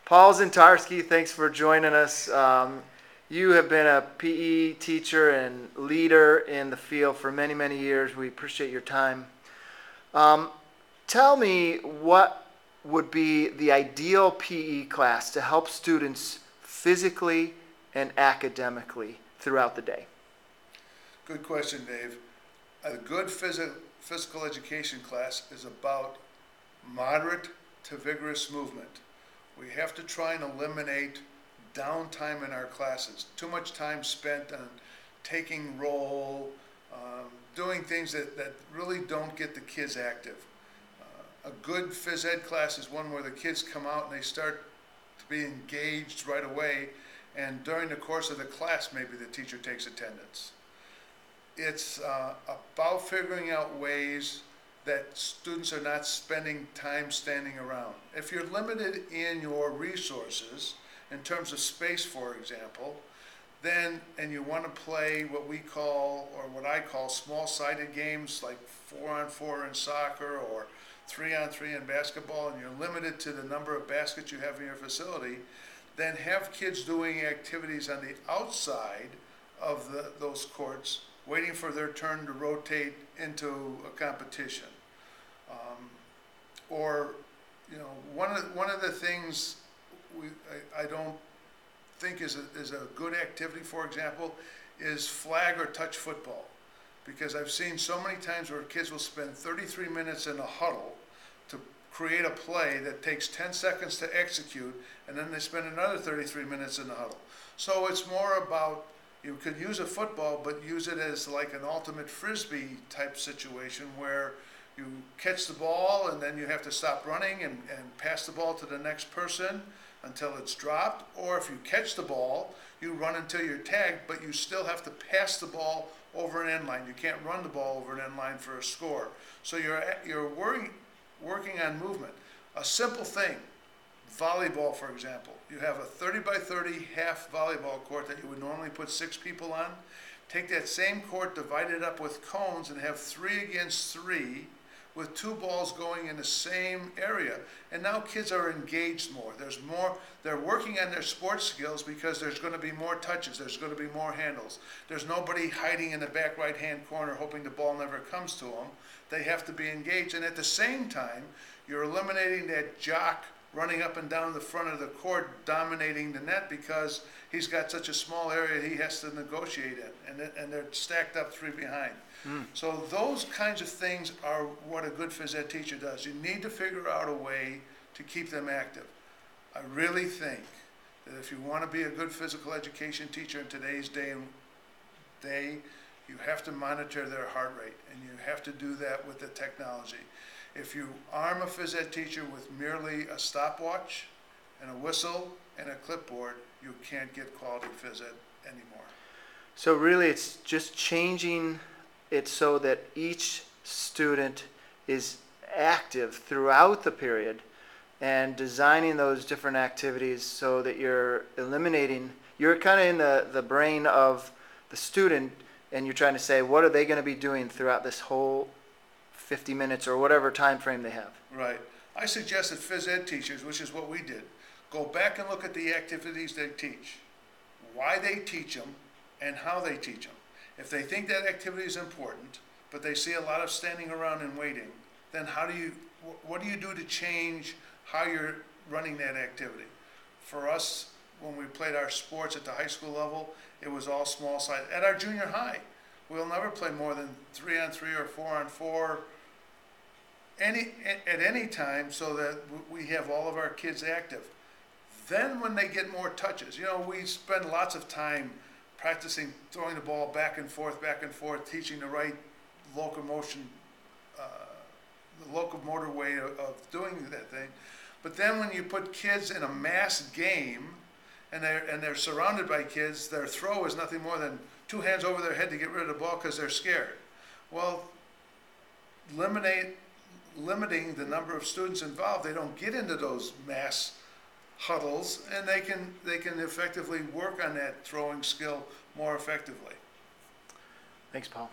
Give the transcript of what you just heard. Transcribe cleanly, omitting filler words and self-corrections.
Paul Zientarski, thanks for joining us. You have been a PE teacher and leader in the field for many, many years. We appreciate your time. Tell me what would be the ideal PE class to help students physically and academically throughout the day. Good question, Dave. A good physical education class is about moderate to vigorous movement. We have to try and eliminate downtime in our classes. Too much time spent on taking roll, doing things that really don't get the kids active. A good phys ed class is one where the kids come out and they start to be engaged right away, and during the course of the class, maybe the teacher takes attendance. It's about figuring out ways that students are not spending time standing around. If you're limited in your resources, in terms of space, for example, then, and you want to play what we call, or what I call, small-sided games like 4-on-4 in soccer or 3-on-3 in basketball, and you're limited to the number of baskets you have in your facility, then have kids doing activities on the outside of those courts, waiting for their turn to rotate into a competition. Or, you know, one of the things I don't think is a good activity, for example, is flag or touch football. Because I've seen so many times where kids will spend 33 minutes in a huddle to create a play that takes 10 seconds to execute, and then they spend another 33 minutes in the huddle. So it's more about, you could use a football, but use it as like an ultimate frisbee type situation where you catch the ball and then you have to stop running and pass the ball to the next person until it's dropped. Or if you catch the ball, you run until you're tagged, but you still have to pass the ball over an end line. You can't run the ball over an end line for a score. So you're working on movement. A simple thing, volleyball, for example. You have a 30 by 30 half volleyball court that you would normally put 6 people on. Take that same court, divide it up with cones, and have 3 against 3 with 2 balls going in the same area. And now kids are engaged more. There's more, they're working on their sports skills because there's going to be more touches, there's going to be more handles. There's nobody hiding in the back right-hand corner hoping the ball never comes to them. They have to be engaged. And at the same time, you're eliminating that jock running up and down the front of the court, dominating the net because he's got such a small area he has to negotiate in, and they're stacked up 3 behind. So those kinds of things are what a good phys ed teacher does. You need to figure out a way to keep them active. I really think that if you want to be a good physical education teacher in today's day, you have to monitor their heart rate, and you have to do that with the technology. If you arm a phys ed teacher with merely a stopwatch and a whistle and a clipboard, you can't get quality phys ed anymore. So really it's just changing it so that each student is active throughout the period and designing those different activities so that you're eliminating, you're kind of in the brain of the student, and you're trying to say, what are they going to be doing throughout this whole 50 minutes or whatever time frame they have. Right. I suggest that phys ed teachers, which is what we did, go back and look at the activities they teach, why they teach them, and how they teach them. If they think that activity is important, but they see a lot of standing around and waiting, then what do you do to change how you're running that activity? For us, when we played our sports at the high school level, it was all small side. At our junior high, we'll never play more than 3-on-3 or 4-on-4 at any time, so that we have all of our kids active. Then when they get more touches, you know, we spend lots of time practicing throwing the ball back and forth, teaching the right locomotion, the locomotor way of doing that thing. But then when you put kids in a mass game and they're surrounded by kids, their throw is nothing more than 2 hands over their head to get rid of the ball because they're scared. Well, limiting the number of students involved, they don't get into those mass huddles, and they can effectively work on that throwing skill more effectively. Thanks, Paul.